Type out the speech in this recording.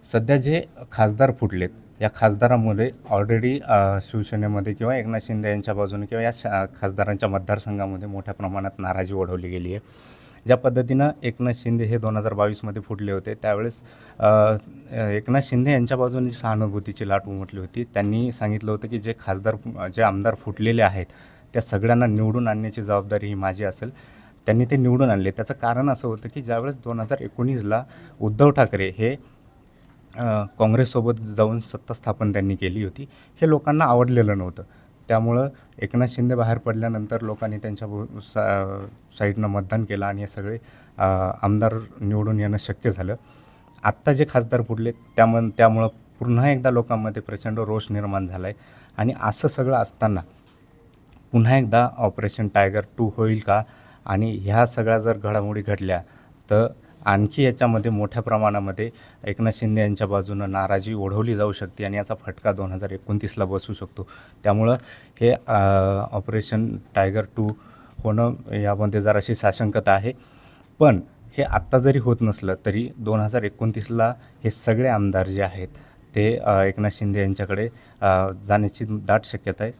सध्या जे खासदार फुटलेत, या खासदारामुळे ऑलरेडी शिवसेनेमध्ये किंवा एकनाथ शिंदे यांच्या बाजूने किंवा या खासदारांच्या मतदारसंघामध्ये मोठ्या प्रमाणात नाराजी ओढवली गेली आहे. ज्या पद्धतीनं एकनाथ शिंदे हे 2022मध्ये फुटले होते, त्यावेळेस एकनाथ शिंदे यांच्या बाजूने सहानुभूतीची लाट उमटली होती. त्यांनी सांगितलं होतं की जे आमदार फुटलेले आहेत, त्या सगळ्यांना निवडून आणण्याची जबाबदारी ही माझी असेल. त्यांनी ते निवडून आणले. त्याचं कारण असं होतं की ज्यावेळेस 2019ला उद्धव ठाकरे हे काँग्रेससोबत जाऊन सत्ता स्थापन त्यांनी केली होती, हे लोकांना आवडलेलं नव्हतं. त्यामुळं एकनाथ शिंदे बाहेर पडल्यानंतर लोकांनी त्यांच्या साईडनं मतदान केलं आणि हे सगळे आमदार निवडून येणं शक्य झालं. आत्ता जे खासदार फुटले त्यामुळं पुन्हा एकदा लोकांमध्ये प्रचंड रोष निर्माण झाला आहे. आणि असं सगळं असताना पुन्हा एकदा ऑपरेशन टायगर 2 होईल का? आणि ह्या सगळ्या जर घडामोडी घडल्या तर आणखी याच्यामध्ये मोठ्या प्रमाणामध्ये एकनाथ शिंदे यांच्या बाजूनं नाराजी ओढवली जाऊ शकते आणि याचा फटका 2029ला बसू शकतो. त्यामुळं हे ऑपरेशन टायगर 2 होणं यामध्ये जराशी साशंकता आहे. पण हे आत्ता जरी होत नसलं तरी 2029ला हे सगळे आमदार जे आहेत ते एकनाथ शिंदे यांच्याकडे जाण्याची दाट शक्यता आहे.